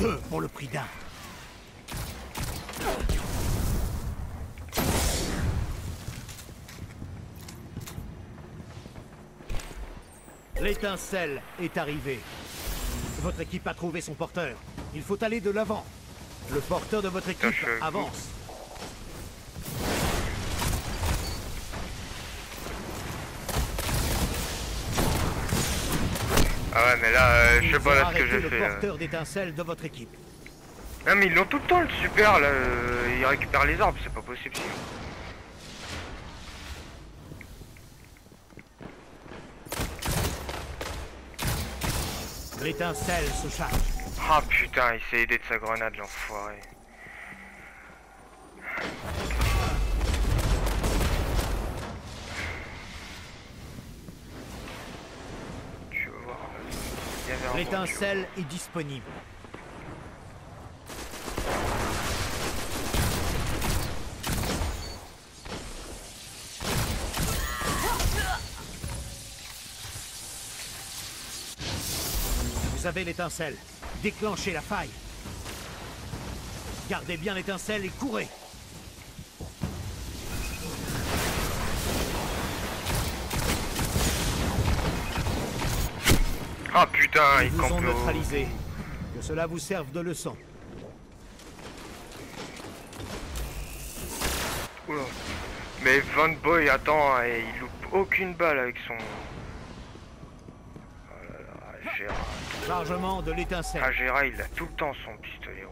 2 pour le prix d'un. L'étincelle est arrivée. Votre équipe a trouvé son porteur. Il faut aller de l'avant. Le porteur de votre équipe avance. Ah ouais, mais là, je sais pas là ce que j'ai le fait. Porteur d'étincelles de votre équipe. Non mais ils l'ont tout le temps le super là, ils récupèrent les arbres, c'est pas possible sinon. L'étincelle se charge. Ah putain, il s'est aidé de sa grenade l'enfoiré. Tu vas voir. L'étincelle est disponible. Vous avez l'étincelle. Déclenchez la faille. Gardez bien l'étincelle et courez. Ah putain, Ils il vous ont campe au... neutralisé. Que cela vous serve de leçon. Oula. Mais Van Boy, attends, et il loupe aucune balle avec son... Oh là là, Gérard. Chargement de l'étincelle. Ah Gérard, il a tout le temps son pistolet.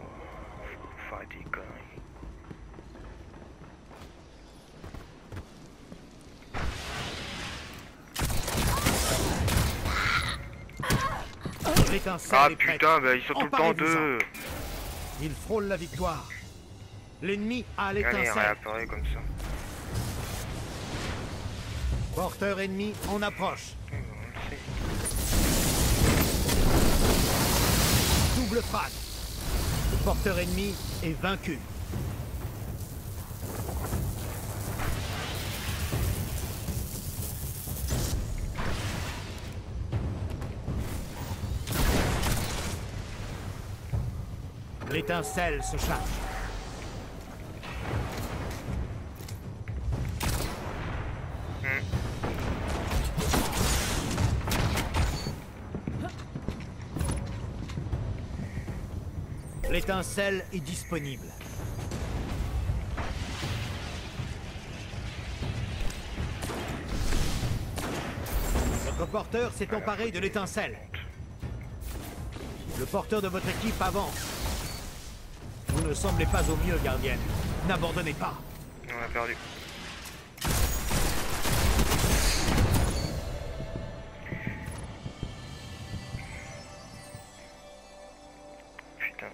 Faut arrêter les conneries. Ah putain, bah ils sont tout le temps deux. Il frôle la victoire. L'ennemi a Allez, l'étincelle. réapparaît comme ça. Porteur ennemi en approche. Double frappe. Le porteur ennemi est vaincu. L'étincelle se charge. L'étincelle est disponible. Votre porteur s'est emparé de l'étincelle. Le porteur de votre équipe avance. Vous ne semblez pas au mieux, gardienne. N'abandonnez pas. On a perdu. Putain.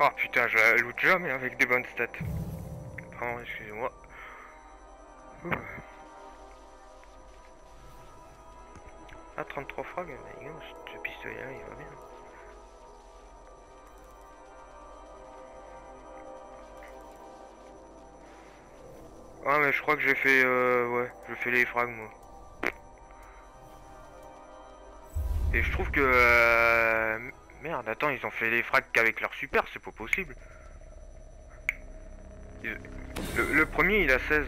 Oh putain, je la loot jamais avec des bonnes stats. Pardon, excusez-moi. Ah, 33 frags, mais ce pistolet-là, il va bien. Ah, mais je crois que j'ai fait, ouais, je fais les frags, moi. Et je trouve que, merde, attends, ils ont fait les frags qu'avec leur super, c'est pas possible. Le premier, il a 16.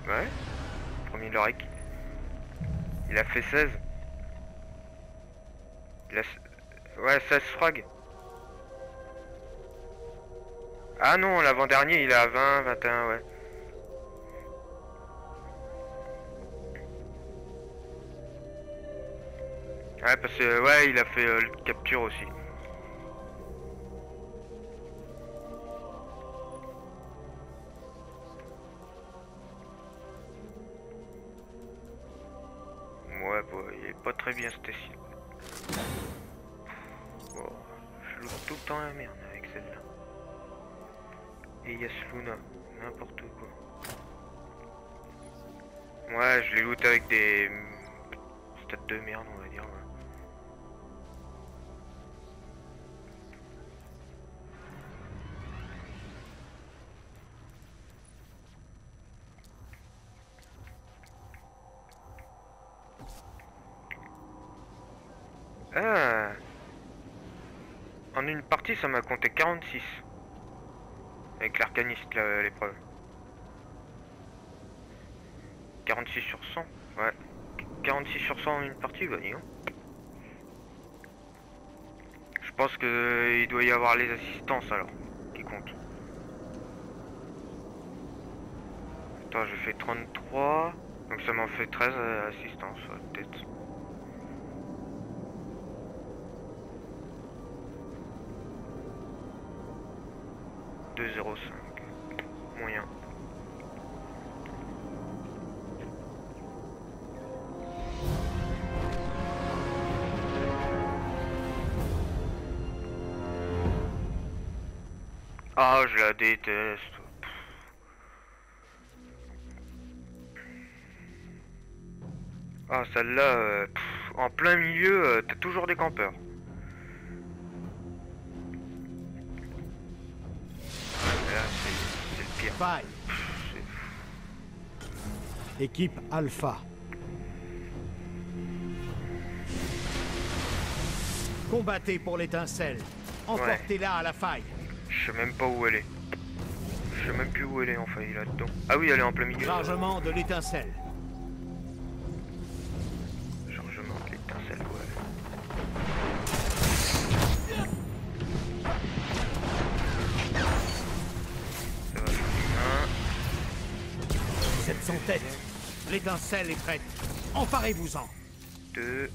Ouais. Le premier, il a fait 16. Il a... Ouais, 16 frags. Ah non, l'avant-dernier, il est à 20, 21, ouais. Ouais, parce que, ouais, il a fait le capture aussi. Ouais, bon, il est pas très bien ce Tessie. Bon, je loupe tout le temps la merde avec celle-là. Et il y a ce Luna, n'importe quoi. Ouais, je les loot avec des stats de merde, on va dire. Ouais. Ah. En une partie, ça m'a compté 46. Avec l'arcaniste, l'épreuve. 46 sur 100. Ouais. 46 sur 100 en une partie, bah dis donc. Je pense que il doit y avoir les assistances alors, qui comptent. Attends, j'ai fait 33. Donc ça m'en fait 13 assistances, ouais, peut-être. « 2,05. Moyen. Ah, je la déteste. Ah, celle-là, en plein milieu, t'as toujours des campeurs. Là, c'est le pire. Faille. Équipe Alpha. Combattez pour l'étincelle. Emportez-la à la faille. Je sais même pas où elle est. Je sais même plus où elle est en faille là-dedans. Ah oui, elle est en plein milieu. Chargement de l'étincelle. Chargement de l'étincelle, ouais. Ça va bien. Vous êtes sans tête. L'étincelle est prête. Emparez-vous-en. 2.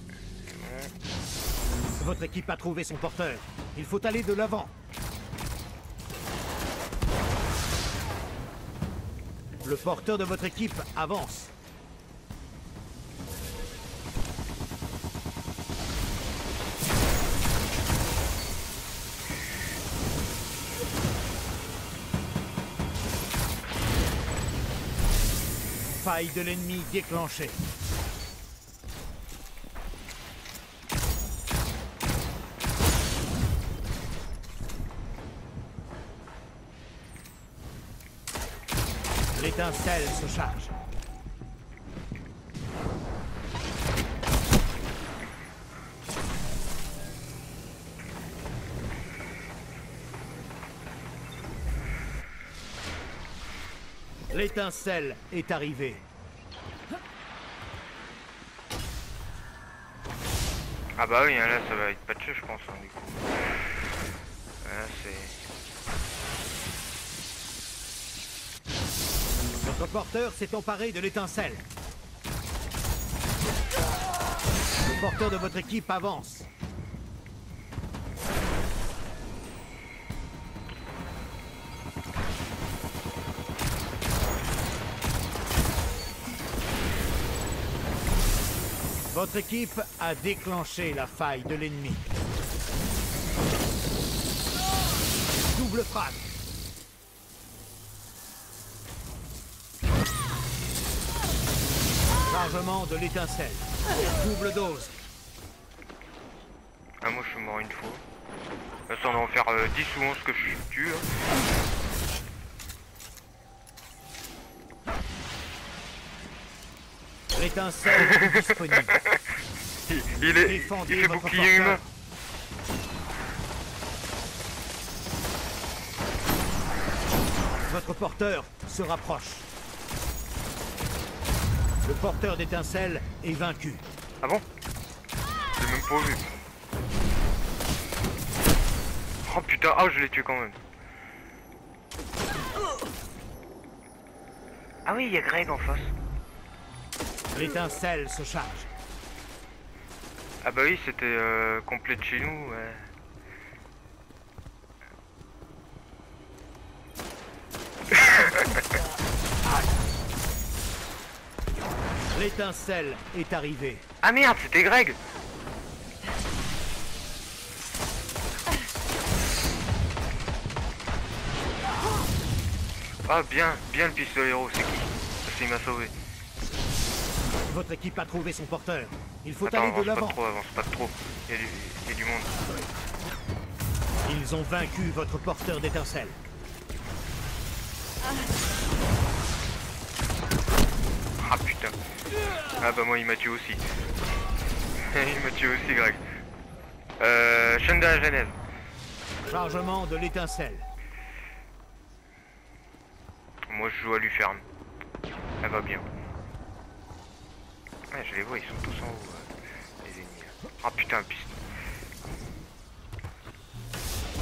Votre équipe a trouvé son porteur. Il faut aller de l'avant. Le porteur de votre équipe avance. Faille de l'ennemi déclenchée. L'étincelle se charge. L'étincelle est arrivée. Ah bah oui, là ça va être patché je pense, hein, du coup. Là c'est... Votre porteur s'est emparé de l'étincelle. Le porteur de votre équipe avance. Votre équipe a déclenché la faille de l'ennemi. Double frappe. Chargement de l'étincelle. Double dose. Ah moi je suis mort une fois. Là ça on va en faire 10 ou 11 que je tue. Hein. L'étincelle est disponible. Il fait bouclier humain. Votre porteur se rapproche. Le porteur d'étincelle est vaincu. Ah bon? J'ai même pas vu. Oh putain, ah je l'ai tué quand même. Ah oui, il y a Greg en face. L'étincelle se charge. Ah bah oui, c'était complet de chez nous, ouais. L'étincelle est arrivée. Ah merde, c'était Greg. Ah bien le pistolero, c'est qui? Parce qu'il m'a sauvé. Votre équipe a trouvé son porteur. Il faut Attends, aller de l'avant. avance pas trop. Il y a du monde. Ils ont vaincu votre porteur d'étincelle. Ah putain. Ah bah moi il m'a tué aussi. Il m'a tué aussi Greg. Chaîne de la Genèse. Chargement de l'étincelle. Moi je joue à Lucerne. Elle va bien. Ouais, je les vois, ils sont tous en haut, les ennemis. Ah putain, piste.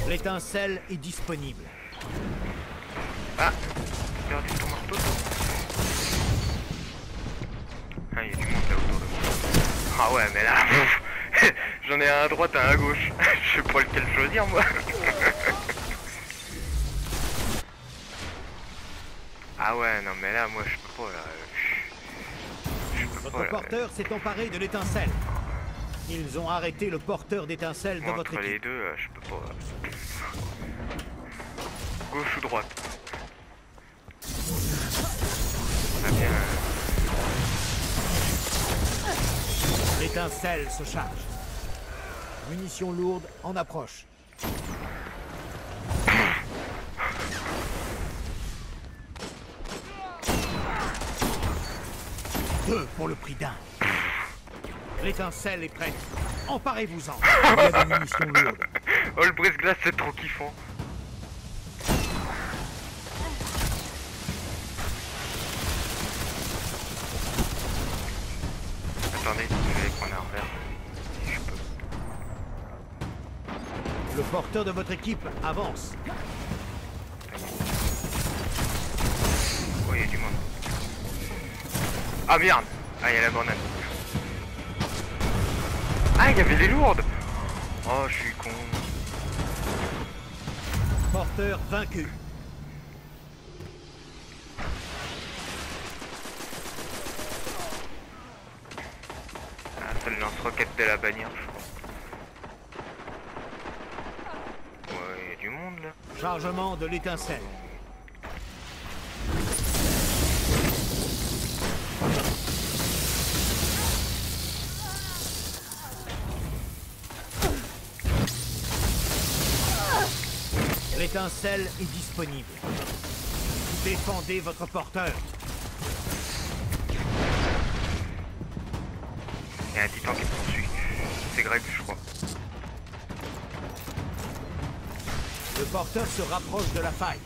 L'étincelle est disponible. Ah, j'ai perdu ton marteau, toi. Ah, il y a du monde là autour de moi. Ah ouais, mais là, j'en ai un à droite, un à gauche. Je sais pas lequel choisir, moi. Ah ouais, non mais là, moi je peux pas, là. Je peux Votre pas, là. porteur s'est emparé de l'étincelle. Ils ont arrêté le porteur d'étincelle de Moi, votre entre les équipe. deux, je peux pas. Gauche ou droite? Ah bien. L'étincelle se charge. Munitions lourdes en approche. Deux pour le prix d'un. L'étincelle est prête. Emparez-vous-en. Il y a des munitions lourdes. Oh, le brise-glace, c'est trop kiffant. Attendez, je vais prendre un revers. Si je peux. Le porteur de votre équipe avance. Oh, il y a du monde. Ah merde! Ah, il y a la grenade. Ah, il y avait les lourdes! Oh, je suis con. Porteur vaincu. Ah, c'est le lance-roquette de la bannière, je crois. Ouais, il y a du monde là. Chargement de l'étincelle. L'étincelle est disponible. Défendez votre porteur. Il y a un titan qui me poursuit. C'est Greg, je crois. Le porteur se rapproche de la faille.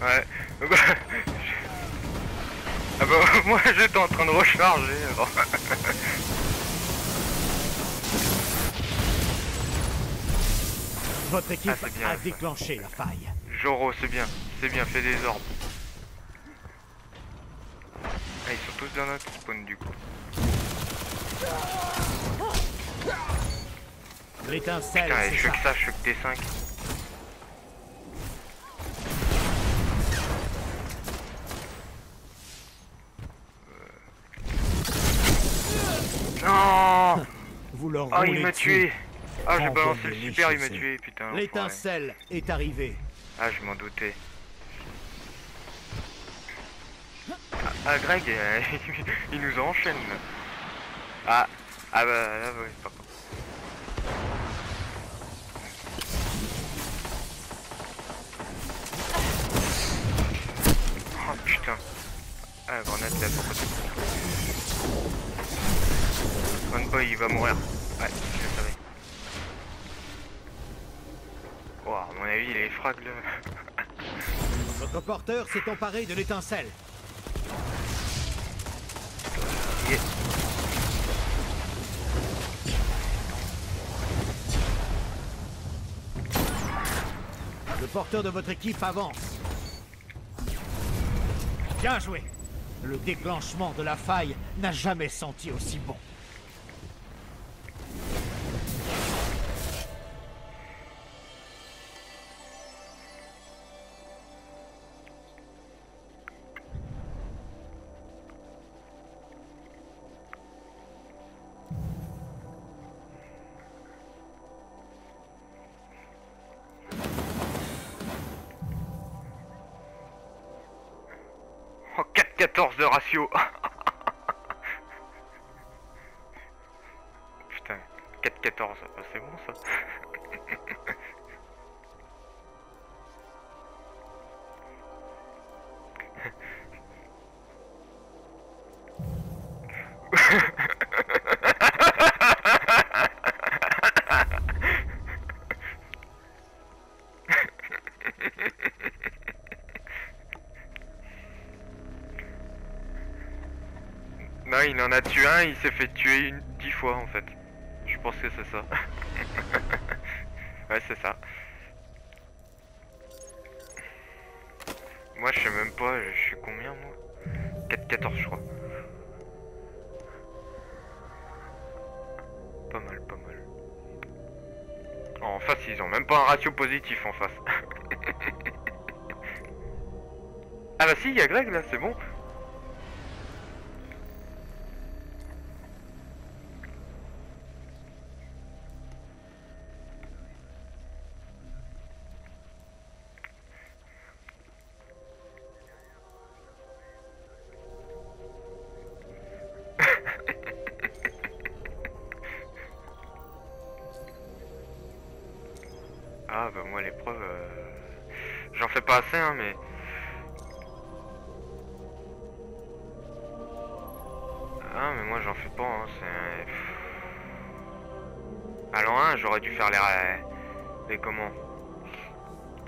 Ouais. Ah bah moi j'étais en train de recharger. Alors. Votre équipe c'est bien, a ça. déclenché la faille. Joro, c'est bien, fais des orbes. Ah, ils sont tous dans notre spawn du coup. L'étincelle Putain, se je fais que charge. ça, je fais que T5. Non. Vous leur Oh, il roulez m'a dessus. tué. Ah, j'ai Envoyez balancé le les super, il m'a chassés. tué, putain. enfoiré. L'étincelle est arrivée. Ah, je m'en doutais. Ah, Greg, il nous enchaîne. Ah, ah bah là, ouais, par contre. Oh putain. Ah, la grenade là, pourquoi c'est One Boy, il va mourir. Ouais, je le savais. Oh, à mon avis, il est frag là. Votre porteur s'est emparé de l'étincelle. Yeah. Le porteur de votre équipe avance. Bien joué. Le déclenchement de la faille n'a jamais senti aussi bon. Oh, 4-14 de ratio. Putain, 4-14, c'est bon ça. Ouais, il en a tué un, il s'est fait tuer 10 fois en fait. Je pense que c'est ça. Ouais, c'est ça. Moi, je sais même pas, je suis combien moi? 4-14 je crois. Pas mal, pas mal. En face, ils ont même pas un ratio positif en face. Ah bah si, il y a Greg là, c'est bon. Ah bah moi l'épreuve, j'en fais pas assez hein, mais... Ah mais moi j'en fais pas, hein, c'est... À l'an 1 j'aurais dû faire les comment...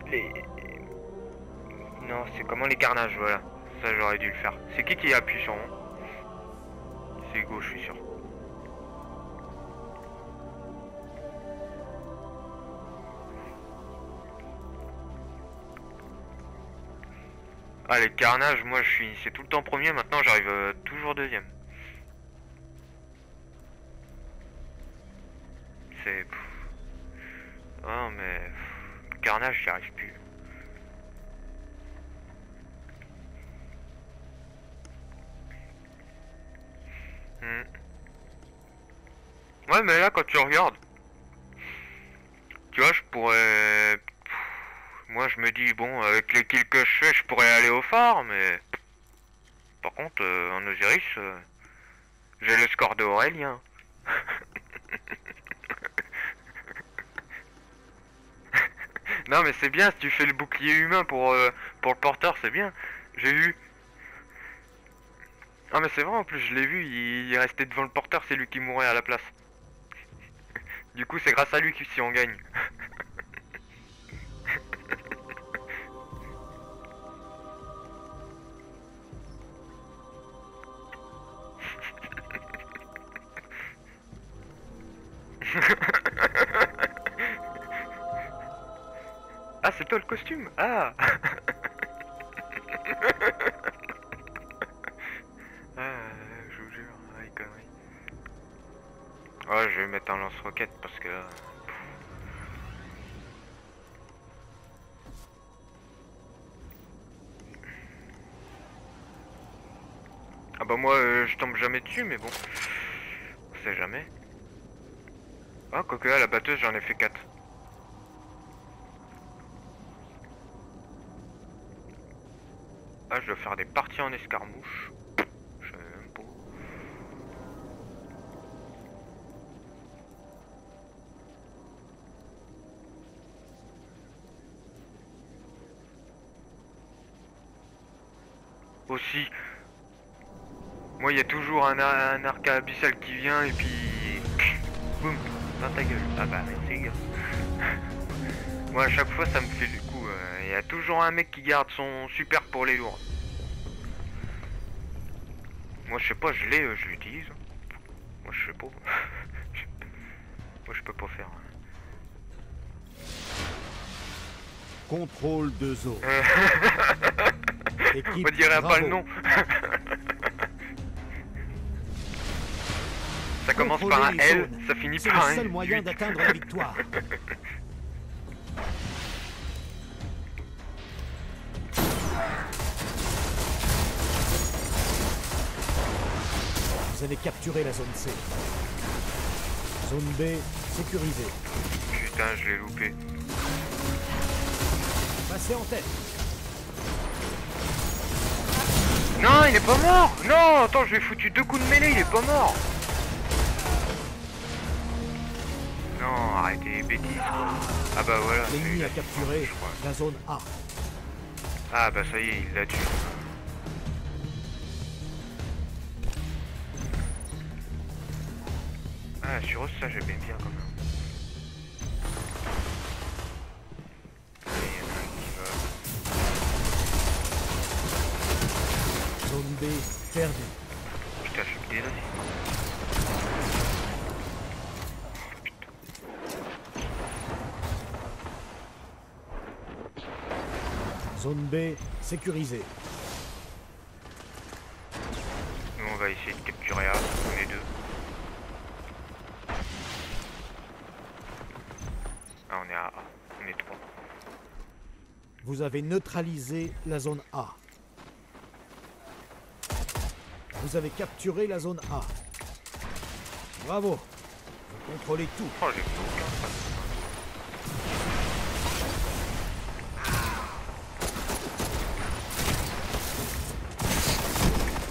Les... Non, c'est comment les carnages, voilà. Ça j'aurais dû le faire. C'est qui appuie sur moi? C'est Hugo, je suis sûr. Ah les carnages, moi je suis... C'est tout le temps premier, maintenant j'arrive toujours deuxième. C'est... Ah mais... Carnage, j'y arrive plus. Ouais mais là quand tu regardes... Tu vois, je pourrais... Moi je me dis, bon, avec les kills que je fais, je pourrais aller au phare, mais... Par contre, en Osiris, j'ai le score de Aurélien. Non mais c'est bien, si tu fais le bouclier humain pour le porteur, c'est bien. J'ai vu. Ah mais c'est vrai, en plus je l'ai vu, il est resté devant le porteur, c'est lui qui mourait à la place. Du coup c'est grâce à lui que si on gagne. Ah c'est toi le costume. Ah. Je vous jure, ouais, connerie. Ouais, je vais mettre un lance-roquette parce que... Ah bah moi, je tombe jamais dessus, mais bon. On sait jamais. Ah, quoique là, la batteuse, j'en ai fait 4. Ah, je dois faire des parties en escarmouche. Je savais même pas. Aussi, moi il y a toujours un arc abyssal qui vient et puis boum, dans ta gueule. Ah bah c'est gars. Moi à chaque fois ça me fait du coup, il y a toujours un mec qui garde son super pour les lourds. Moi je sais pas, je l'ai, je l'utilise. Moi je sais pas. Moi je peux pas faire. Contrôle de zone. On dirait pas le nom. Ça commence par un L, ça finit par un... C'est le seul moyen d'atteindre la victoire. Vous allez capturer la zone C. Zone B sécurisée. Putain, je l'ai loupé. Passez en tête. Non, il est pas mort. Non, attends, je lui ai foutu 2 coups de mêlée, il est pas mort. Non, arrêtez les bêtises quoi. Ah bah voilà. L'ennemi a capturé la zone A. Ah bah ça y est, il l'a tué. Ah, sur eux, ça j'aime bien quand même. Allez, y en a un qui va. Zone B perdue. Putain, je suis désolé. Zone B sécurisée. Nous on va essayer de capturer A, on est deux. Ah on est à A, on est trois. Vous avez neutralisé la zone A. Vous avez capturé la zone A. Bravo. Vous contrôlez tout. Oh j'ai plus aucun problème.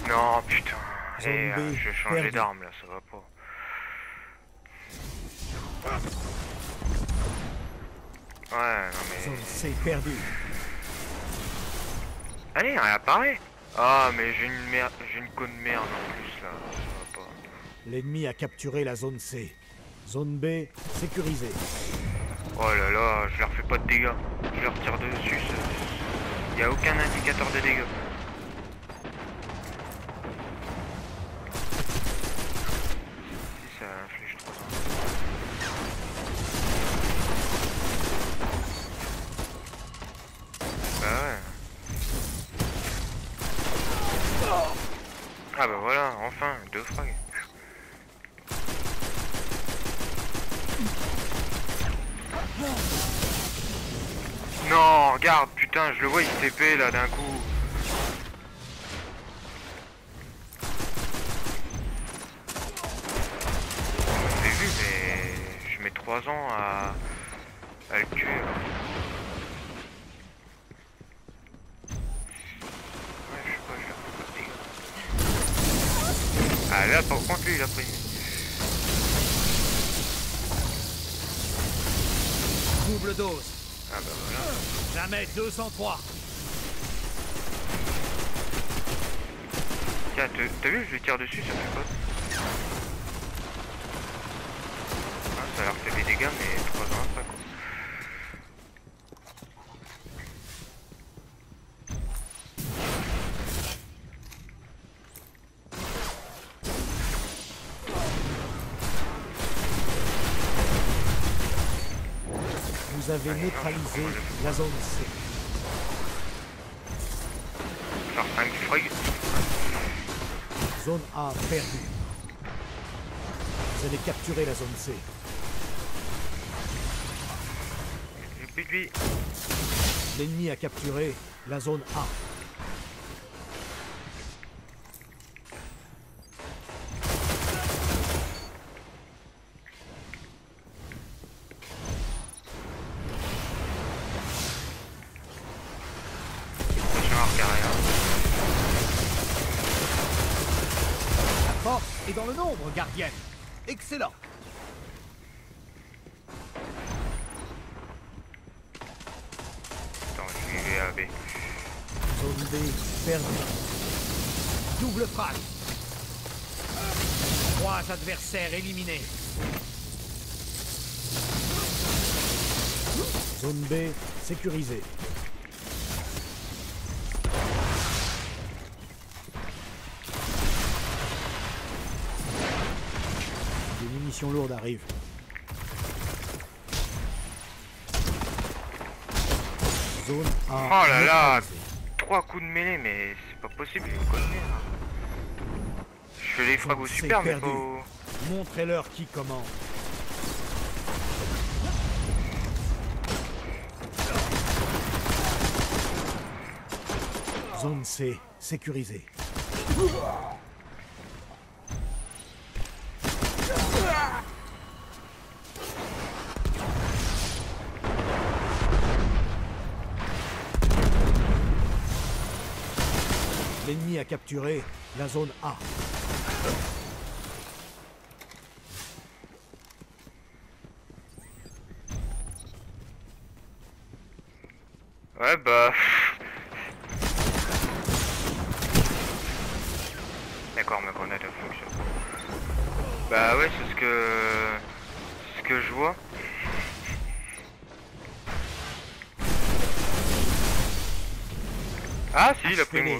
Non putain, allez, Zone B je vais changer perdue. d'arme là, ça va pas. Ouais, non mais... Zone C perdue. Allez, elle apparaît. Ah mais j'ai une merde, j'ai une conne merde en plus là, ça va pas. L'ennemi a capturé la zone C. Zone B sécurisée. Oh là là, je leur fais pas de dégâts. Je leur tire dessus, il n'y a aucun indicateur de dégâts. Si ça inflige 3 ans. Bah ouais. Ah bah voilà, enfin, 2 frags. Non, regarde, putain, je le vois, il TP là d'un coup. J'ai vu, mais je mets 3 ans à le tuer. Ouais, je sais pas, je leur fais pas de dégâts. Ah là, par contre, lui, il a pris. Double dose. Ah bah voilà. Jamais 203. Tiens, t'as vu, je lui tire dessus, ça fait quoi? Ah, ça leur fait des dégâts, mais 3 ans après quoi. Vous avez neutralisé la zone C. Genre 5 frag. Zone A perdue. Vous allez capturer la zone C. J'ai plus de vie. L'ennemi a capturé la zone A. Attention à carrière. La force est dans le nombre, gardienne. Excellent. Attends, je vais à B. Zone B perdue. Double frappe. 3 adversaires éliminés. Zone B sécurisée. Des munitions lourdes arrivent. Zone A. Oh là là, neutralisée. 3 coups de mêlée, mais c'est pas possible, il faut connaître. Je fais les frags au C'est super, mais perdu. faut... Montrez-leur qui commande. Zone C sécurisée. L'ennemi a capturé la zone A. Ouais bah... D'accord, ma grenade elle fonctionne. Bah ouais, c'est ce que je vois. Ah si, il a pris moi.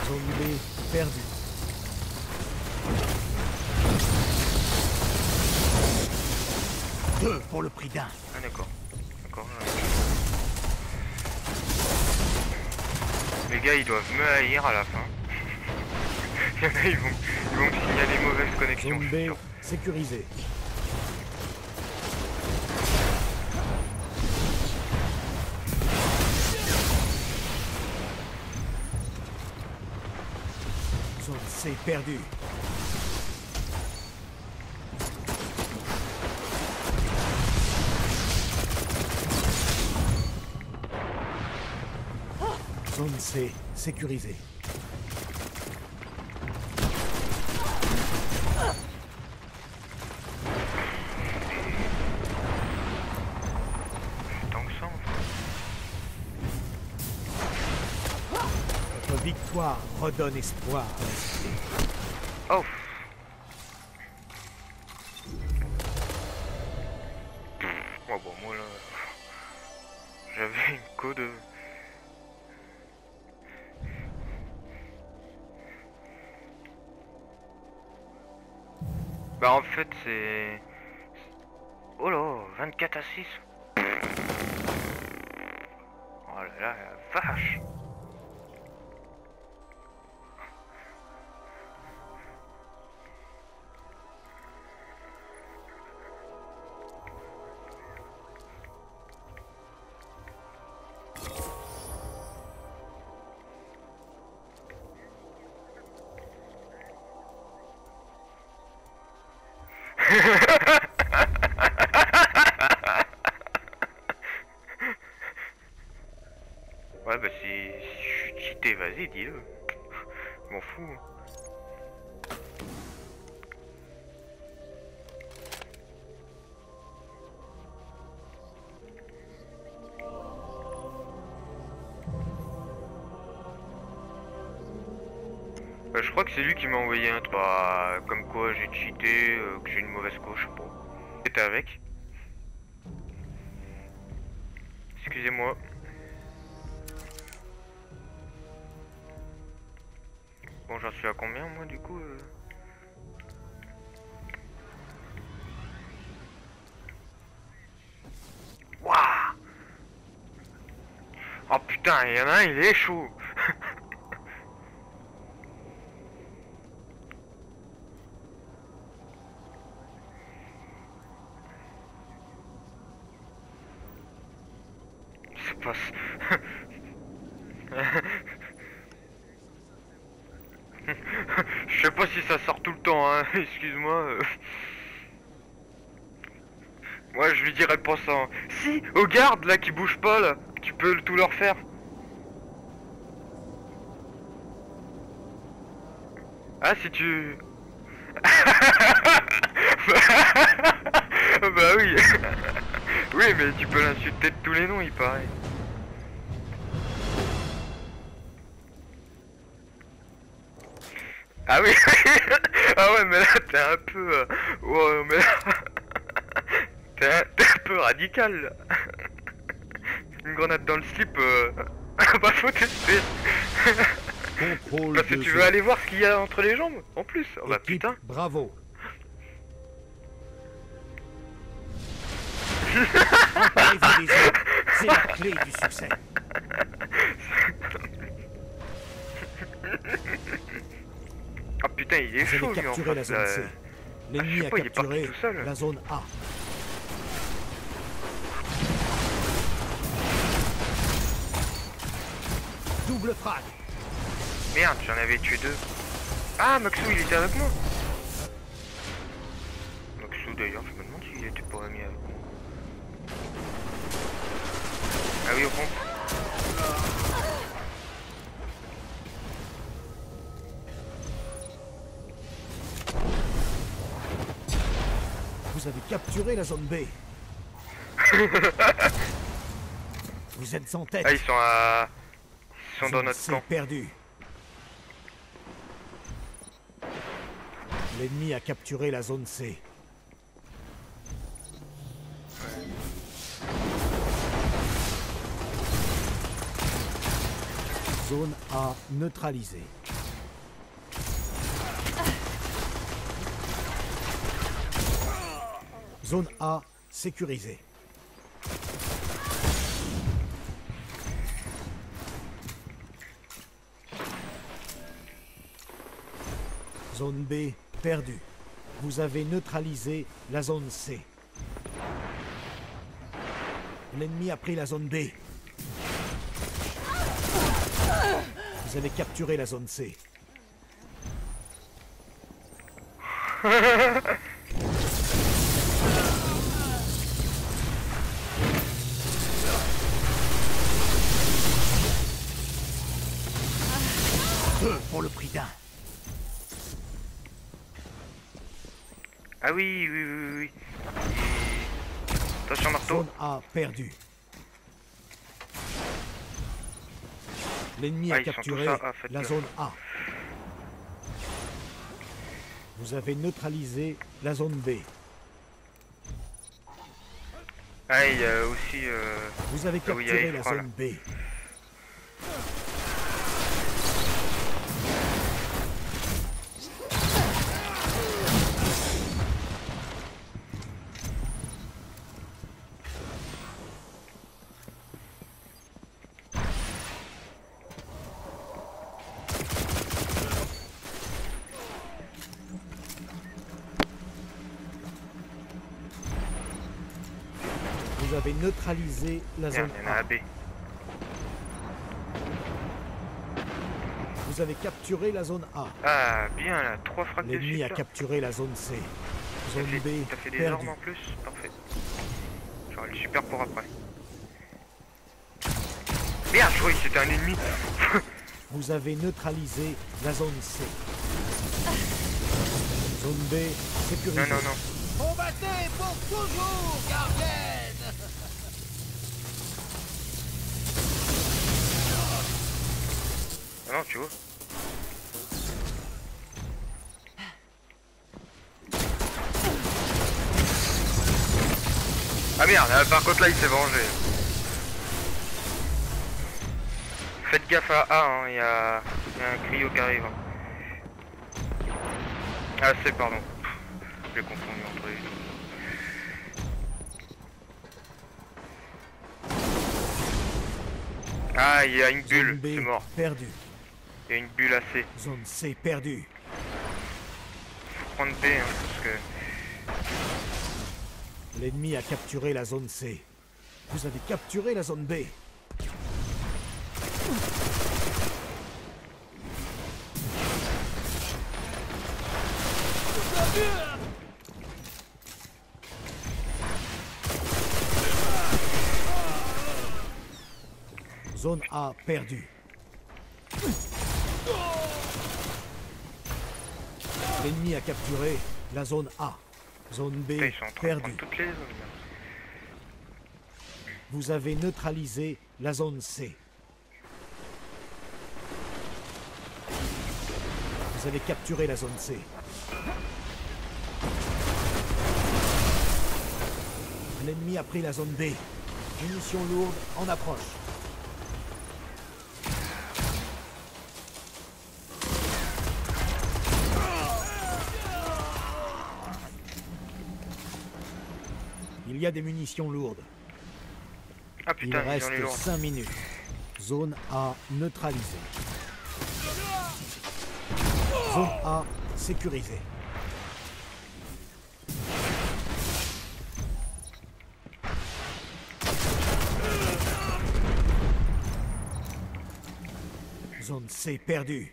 Zone B perdue. 2 pour le prix d'un. Ah d'accord. D'accord. Les gars ils doivent me haïr à la fin. Il y en a ils vont me signaler mauvaise connexion. Zone B sécurisée. Zone C perdue. Zone C sécurisée. Tant que ça en fait. Votre victoire redonne espoir. Oh. Oh bon moi là. J'avais une code. Bah en fait c'est... Oh là, 24 à 6. Oh là là, la vache. Ouais bah si je suis cheaté, vas-y dis-le. Je m'en fous. Bah, je crois que c'est lui qui m'a envoyé un truc. Bah, comme quoi j'ai cheaté, que j'ai une mauvaise coche, je sais pas. T'étais avec. Excusez-moi. Bon, j'en suis à combien moi du coup Waouh. Oh putain, il y en a un, il est chaud. Ça passe. Je sais pas si ça sort tout le temps, hein. Excuse-moi. Moi je lui dirais pas ça. Hein. Si, au garde là qui bouge pas là, tu peux tout leur faire. Ah si tu... Bah oui. Oui mais tu peux l'insulter de tous les noms il paraît. Ah oui. Ah ouais mais là t'es un peu... Ouais mais là... T'es un peu radical là. Une grenade dans le slip, bah faut tester. Parce que tu veux aller voir ce qu'il y a entre les jambes en plus. Oh bah putain. Bravo. C'est la clé du succès. Ah putain il est chaud lui en fait. La zone C. L'ennemi a capturé la zone A. Double frag. Merde, j'en avais tué 2. Ah, Maxou, il était avec moi. Maxou, d'ailleurs, je me demande s'il était pas ami avec moi. Ah oui, au fond. Vous avez capturé la zone B. Vous êtes en tête. Ah, ils sont à... Ils sont dans notre camp. Perdu. L'ennemi a capturé la zone C. Zone A neutralisée. Zone A sécurisée. Zone B perdue. Vous avez neutralisé la zone C. L'ennemi a pris la zone B. Vous avez capturé la zone C. Deux pour le prix d'un. Ah oui, oui, oui, oui. Attention, marteau. Zone A perdue. L'ennemi a capturé la zone A. Vous avez neutralisé la zone B. Ah, il y a aussi... Vous avez capturé la zone B. Vous avez neutralisé la zone A. Vous avez capturé la zone A. Ah, bien là, 3 frappes de suite. L'ennemi a capturé la zone C. Zone B T'as fait des perdue. armes en plus? Parfait. J'aurai le super pour après. Merde, je croyais que c'était un ennemi. Vous avez neutralisé la zone C. Zone B sécurisée. Non, non, non. Combattez pour toujours, gardienne! Ah non, tu vois. Ah merde, par contre là il s'est vengé. Faites gaffe à A, hein, il y a un cryo qui arrive. Ah c'est pardon. J'ai confondu entre les deux. Ah il y a une bulle, c'est mort. Perdue. Il y a une bulle AC. Zone C perdue. Faut prendre B hein, parce que... L'ennemi a capturé la zone C. Vous avez capturé la zone B. Zone A perdue. L'ennemi a capturé la zone A. Zone B Putain, ils sont en train de perdue. prendre toutes les zones. Là. Vous avez neutralisé la zone C. Vous avez capturé la zone C. L'ennemi a pris la zone B. Munitions lourdes en approche. Il y a des munitions lourdes. Ah Il putain, ils reste ont les lourds. 5 minutes. Zone A neutralisée. Zone A sécurisée. Zone C perdue.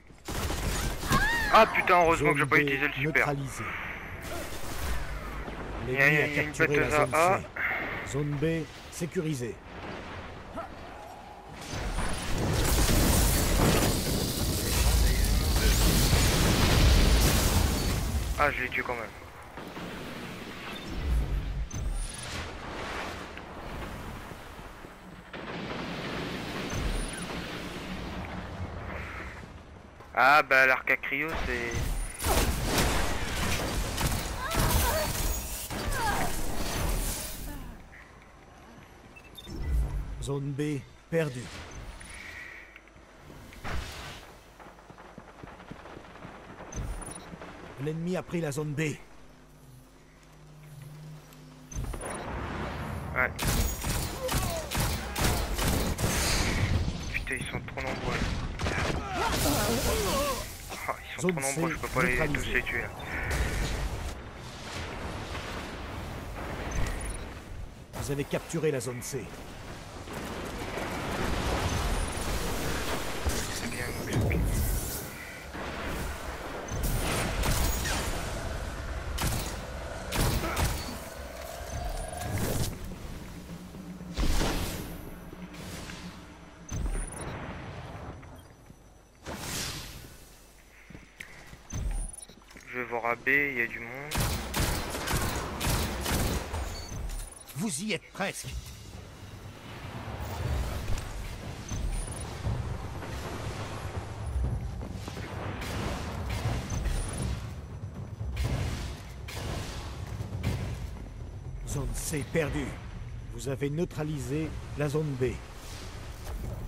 Ah putain, heureusement Zone que j'ai pas B utilisé le super. neutralisée. Il y L'ennemi a a une capturé la batteuse zone à A. C. Zone B sécurisée. Ah, je l'ai tué quand même. Ah bah l'arc à cryo c'est... Zone B perdue. L'ennemi a pris la zone B. Ouais. Putain, ils sont trop nombreux. Oh, ils sont trop nombreux, je peux pas tous les tuer. Là. Vous avez capturé la zone C. C'est bien. Je vais voir à B, il y a du monde. Vous y êtes presque. Zone C perdue. Vous avez neutralisé la zone B.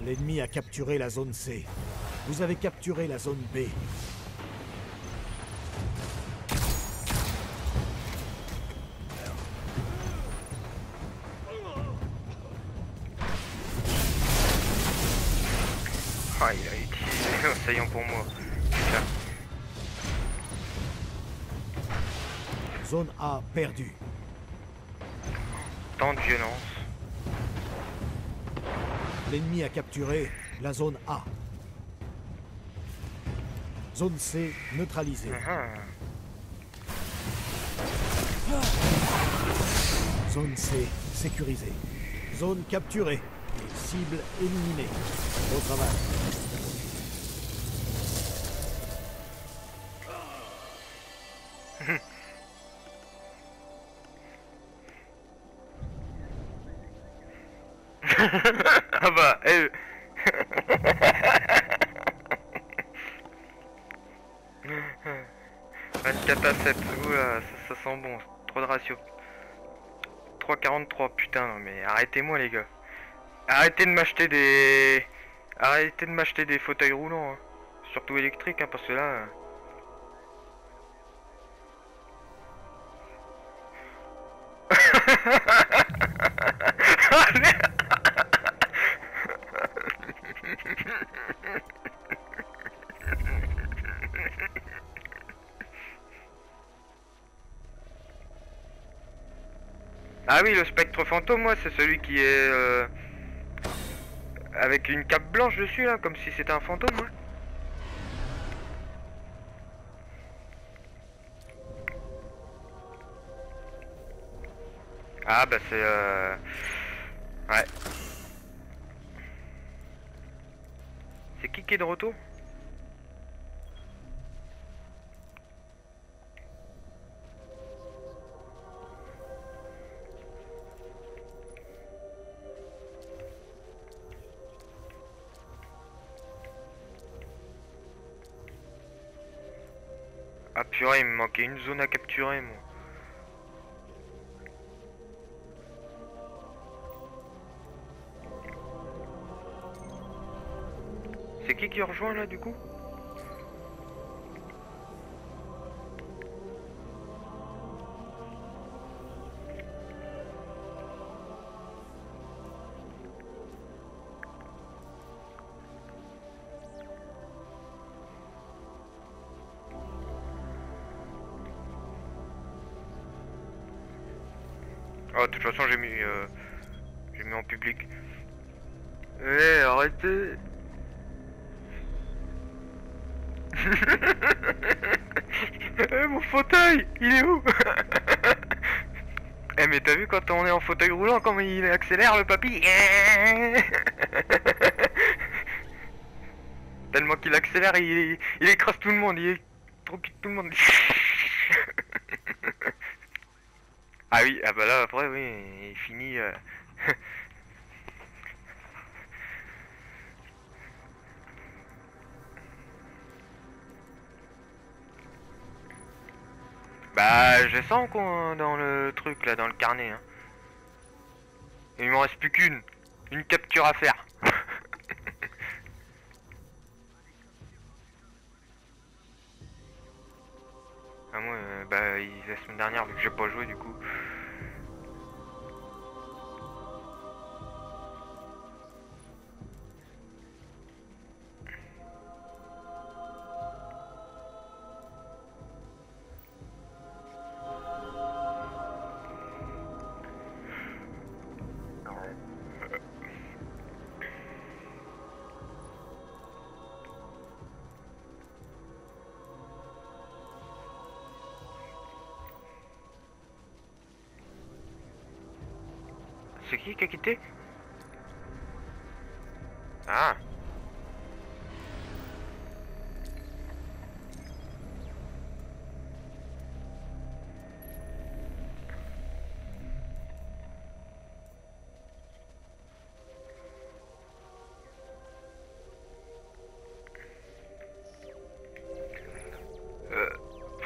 L'ennemi a capturé la zone C. Vous avez capturé la zone B. Ah, il a utilisé l'assaillant pour moi. Putain. Zone A perdue. Tant de violence. L'ennemi a capturé la zone A. Zone C neutralisée. Zone C sécurisée. Zone capturée. Et cible éliminée. Au travail. Ah bah, 24 à 7, oula, ça sent bon, trop de ratio. 3,43, putain, non mais arrêtez-moi les gars. Arrêtez de m'acheter des... Arrêtez de m'acheter des fauteuils roulants, hein. Surtout électriques, hein, parce que là... Ah oui, le spectre fantôme, moi, c'est celui qui est avec une cape blanche dessus, là, comme si c'était un fantôme, ouais. Ah bah c'est ouais. C'est qui est de retour? Ah purée, il me manquait une zone à capturer, moi. C'est qui rejoint là du coup? Oh, de toute façon j'ai mis en public. Eh, arrêtez. Mon fauteuil, il est où? Eh mais t'as vu quand on est en fauteuil roulant comment il accélère le papy? Tellement qu'il accélère, il écrase tout le monde, il électrocute tout le monde. Ah oui, ah bah là après oui, il finit... Bah je sens qu'on dans le truc là, dans le carnet. Hein. Il m'en reste plus une capture à faire. Ah moi, bah la semaine dernière vu que j'ai pas joué du coup. c'est qui a quitté? Ah.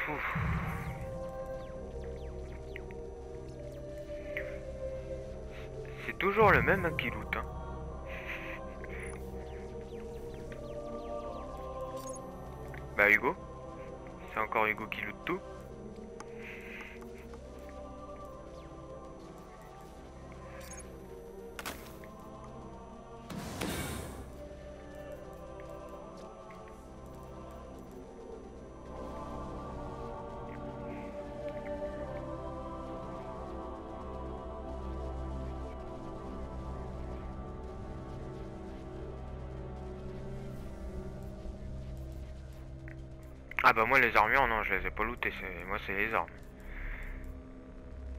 Pouf. C'est toujours le même qui loot, hein. Bah Hugo, c'est encore Hugo qui loot tout. Ah bah moi les armures non je les ai pas lootées, moi c'est les armes.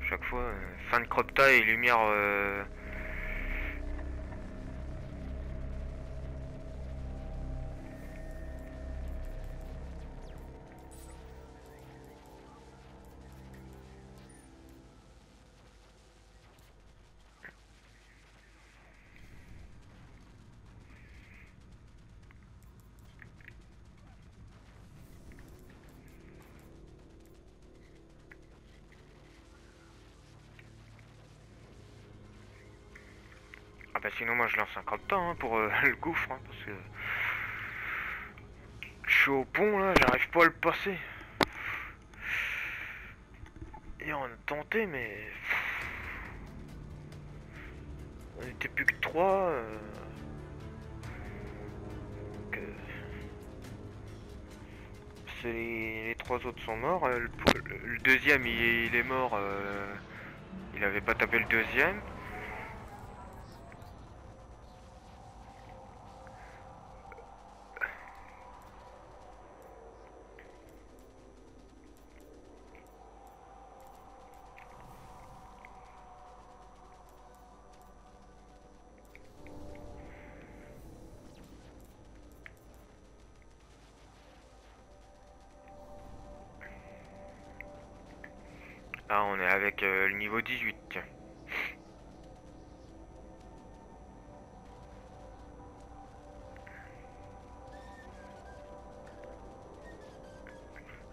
Chaque fois, fin de Cropta et lumière Ah bah sinon moi je lance un Cropta hein, pour le gouffre hein, parce que je suis au pont là, j'arrive pas à le passer. Et on a tenté mais on était plus que 3 les 3 autres sont morts. Le deuxième il est mort, il avait pas tapé le deuxième. Ah, on est avec le niveau 18, tiens.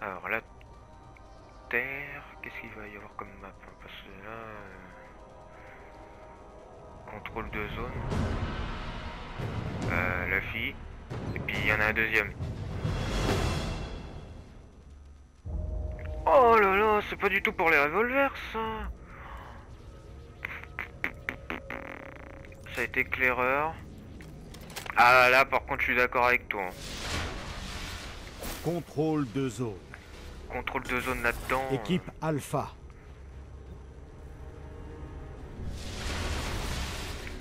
Alors la terre, qu'est-ce qu'il va y avoir comme map hein, parce que là, contrôle de zone, la fille, et puis il y en a un deuxième. Oh là là, c'est pas du tout pour les revolvers ça. Ça a été éclaireur. Ah là par contre je suis d'accord avec toi. Contrôle de zone. Contrôle de zone là-dedans. Équipe Alpha.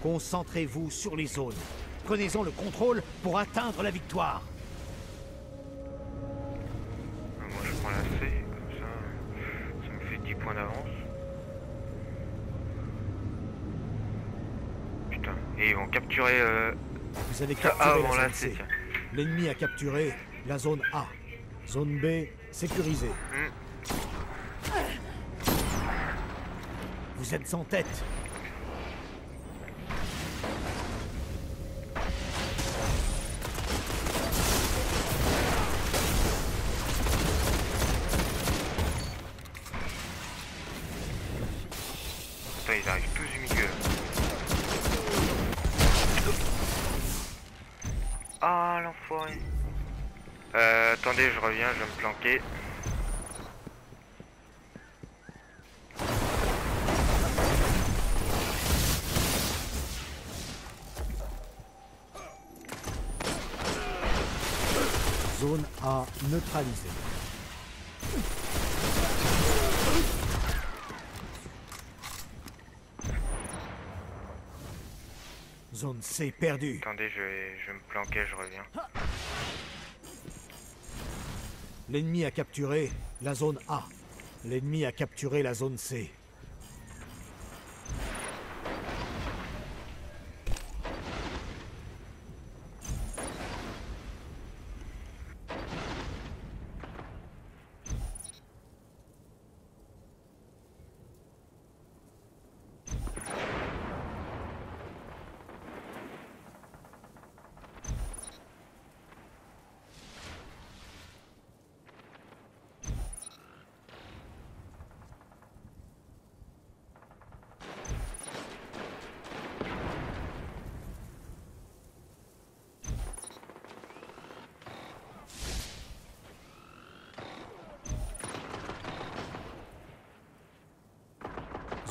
Concentrez-vous sur les zones. Prenez-en le contrôle pour atteindre la victoire. Moi je prends la C, comme ça me fait 10 points d'avance. Putain, et ils vont capturer Vous avez capturé la zone C. tiens. L'ennemi a capturé la zone A. Zone B sécurisée. Vous êtes en tête. Putain, ils arrivent tous du milieu. Ah l'enfoiré. Attendez, je reviens, je vais me planquer. Zone A neutralisée. Zone C perdue. Attendez, je vais me planquer, je reviens. L'ennemi a capturé la zone A. L'ennemi a capturé la zone C.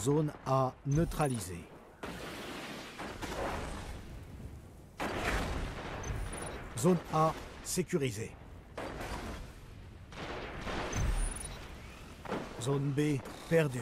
Zone A neutralisée. Zone A sécurisée. Zone B perdue.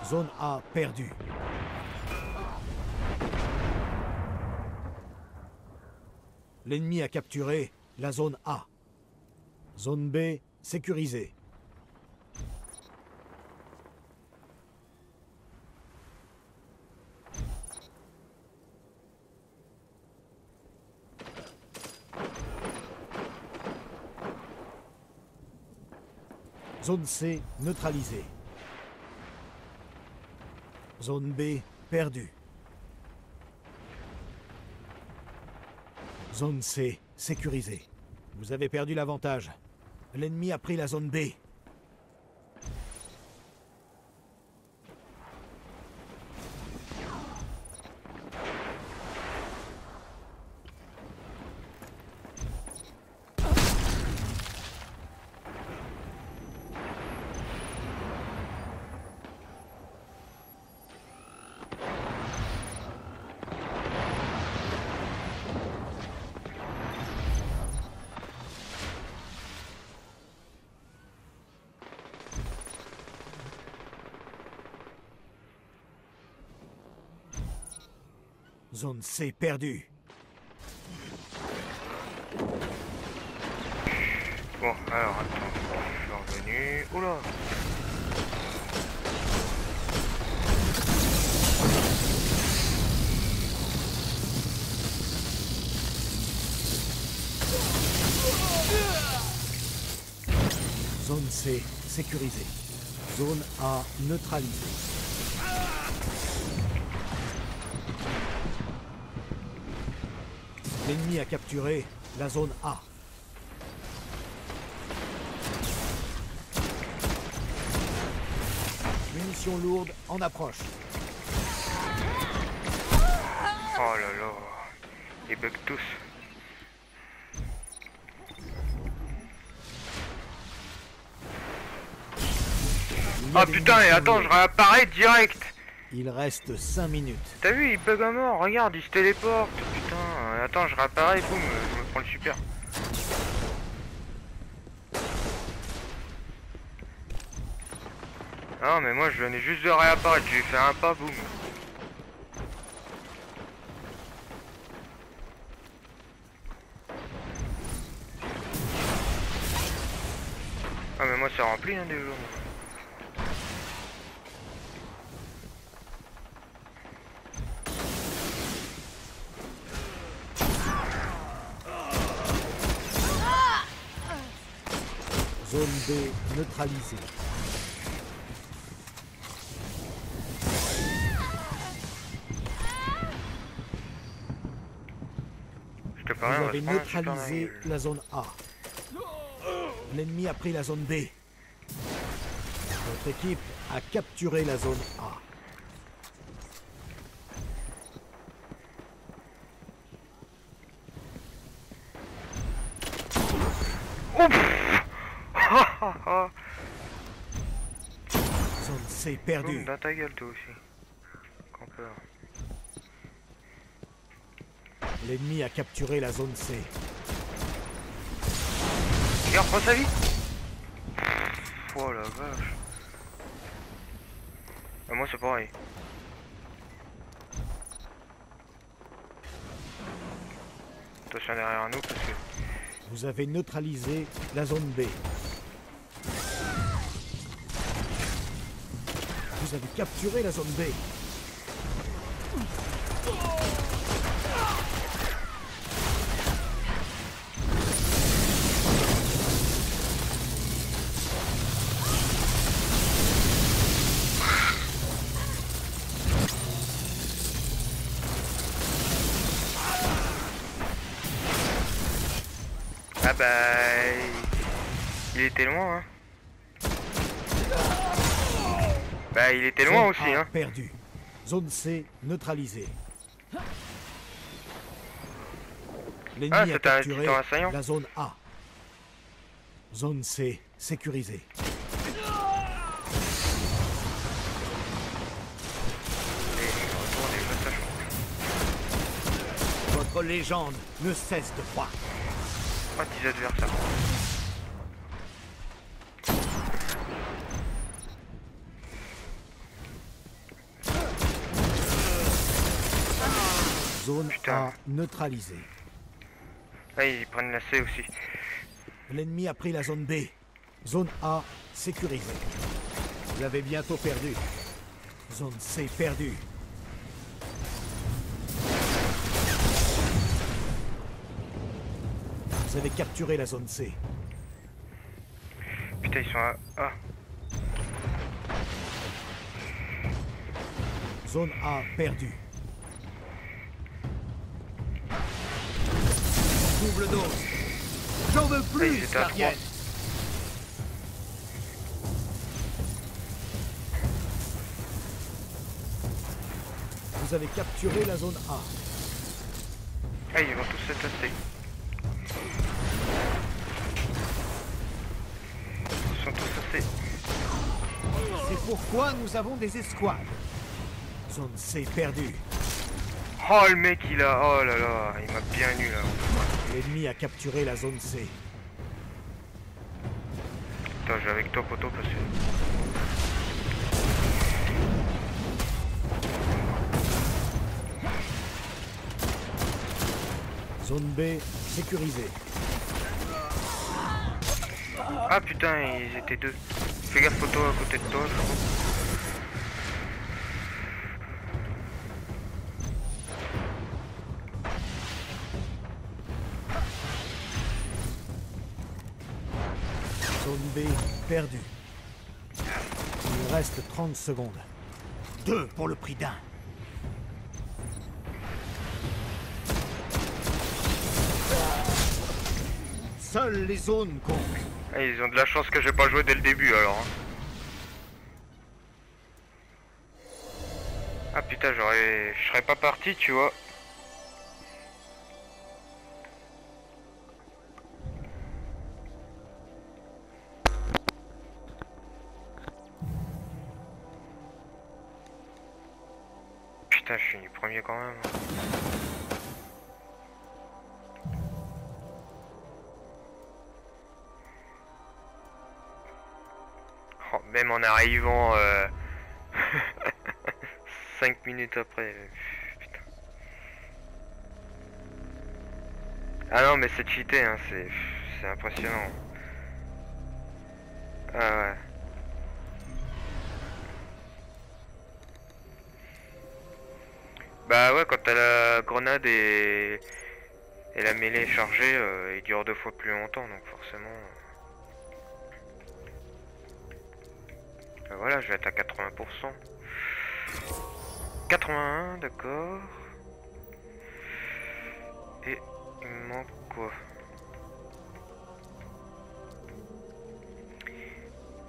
Zone A perdue. L'ennemi a capturé la zone A. Zone B sécurisée. Zone C neutralisée. Zone B perdue. Zone C sécurisée. Vous avez perdu l'avantage. L'ennemi a pris la zone B. Zone C perdue. Bon, alors attends, je suis revenu. Oula! Zone C sécurisée. Zone A neutralisée. L'ennemi a capturé la zone A. Munitions lourdes en approche. Oh là là, ils bug tous. Ah putain, et attends, je réapparais direct. Il reste 5 minutes. T'as vu, il bug à mort, regarde, il se téléporte. Putain, attends, je réapparais, boum, je me prends le super. Non mais moi je venais juste de réapparaître, j'ai fait un pas, boum. Ah mais moi c'est rempli hein déjà. Zone B neutralisée. Je te Vous parie, on va avez se prendre un super neutralisé dingue. la zone A. L'ennemi a pris la zone B. Votre équipe a capturé la zone A. Zone C perdue. Boum, dans ta gueule toi aussi. Campeur. L'ennemi a capturé la zone C. Regarde, prends sa vie. Oh la vache. Ah, moi c'est pareil. Attention derrière nous parce que... Vous avez neutralisé la zone B. Vous avez capturé la zone B. Ah bah... Il était loin hein. Bah il était loin Zone aussi A hein. perdu. Zone C neutralisée. Ah L'ennemi a c'était un capturé titan assaillant. la zone A. Zone C sécurisée. Votre légende ne cesse de croître. Ah 10 adversaires. Zone Putain. A neutralisée. Ah ils prennent la C aussi. L'ennemi a pris la zone B. Zone A sécurisée. Vous avez bientôt perdu. Zone C perdue. Vous avez capturé la zone C. Putain ils sont à... Ah. Zone A perdue. Double dose. J'en veux ils plus, étaient à Guardienne. Vous avez capturé la zone A. Ah ils vont tous s'attacher. Ils sont tous assez. C'est pourquoi nous avons des escouades. Zone C perdue. Oh le mec il a... Oh là là, il m'a bien eu là. L'ennemi a capturé la zone C. Attends, je vais avec toi poto parce que... Zone B sécurisée. Ah putain, ils étaient deux. Fais gaffe poto à côté de toi, je crois. Zone B perdue. Il reste 30 secondes. 2 pour le prix d'un. Seules les zones comptent. Ah, ils ont de la chance que j'ai pas joué dès le début alors. Hein. Ah putain, je serais pas parti, tu vois. Putain, je suis premier quand même. Oh, même en arrivant 5 minutes après. Putain. Ah non mais c'est cheaté hein, c'est impressionnant. Ah ouais. Bah ouais, quand t'as la grenade et la mêlée chargée, il dure 2 fois plus longtemps donc forcément. Voilà, je vais être à 80%. 81, d'accord. Et il me manque quoi?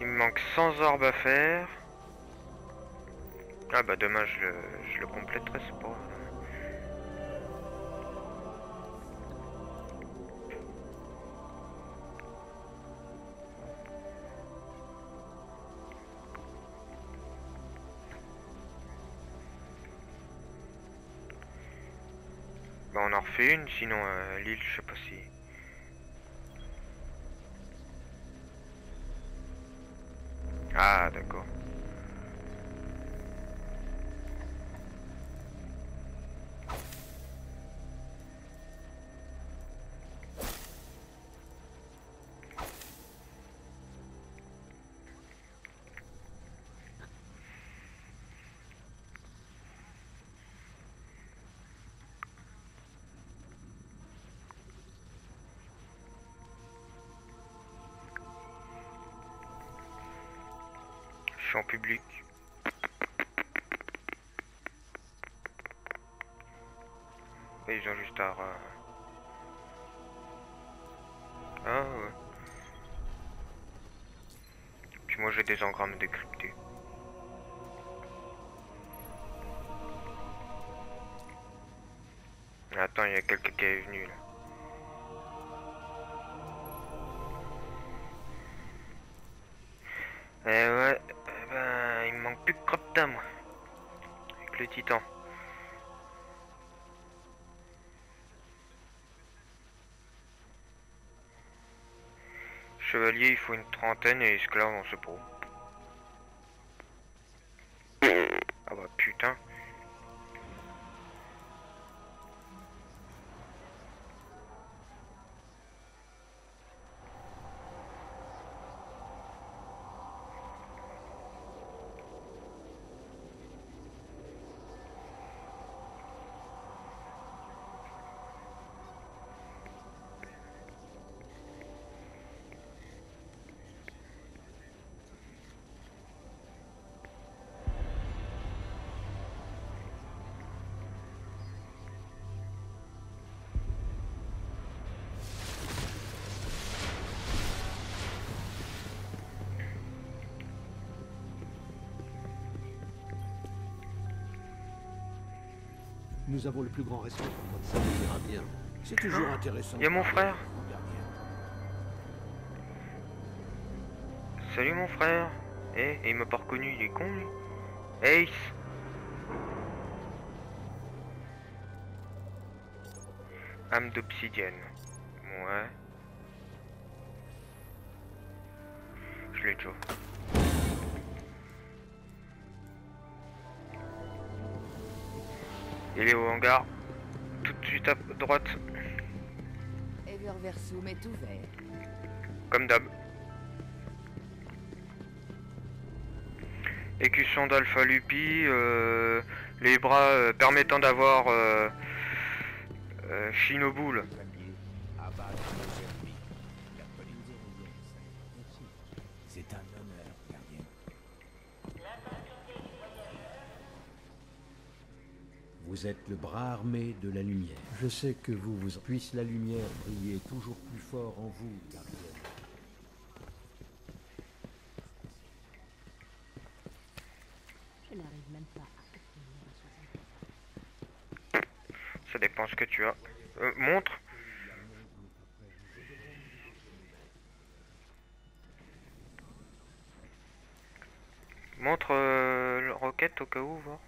Il me manque 100 orbes à faire. Ah bah demain je le compléterai, c'est pas grave. Bah on en refait une, sinon l'île, je sais pas si... Ah d'accord. Je suis en public. Et ils ont juste à... Ah ouais. Puis moi j'ai des engrammes décryptés. Attends, il y a quelqu'un qui est venu là. Ouais, ben, il me manque plus que Cropta, moi. Avec le titan. Chevalier, il faut une trentaine et esclave, on sait pas. Ah bah putain. Nous avons le plus grand respect pour votre ça ira bien. C'est toujours intéressant. Il y a mon frère. Salut mon frère. Et il m'a pas reconnu, il est con lui. Ace. Âme d'obsidienne. Ouais. Je l'ai déjà. Il est au hangar. Tout de suite à droite. Everversum est ouvert. Comme d'hab. Écusson d'Alpha Lupi. Les bras permettant d'avoir Shinobull. C'est un honneur, gardien. Vous êtes le bras armé de la lumière. Je sais que vous puisse la lumière briller toujours plus fort en vous, gardien. Je n'arrive même pas à Ça dépend ce que tu as. Montre. Montre le roquette au cas où, voir.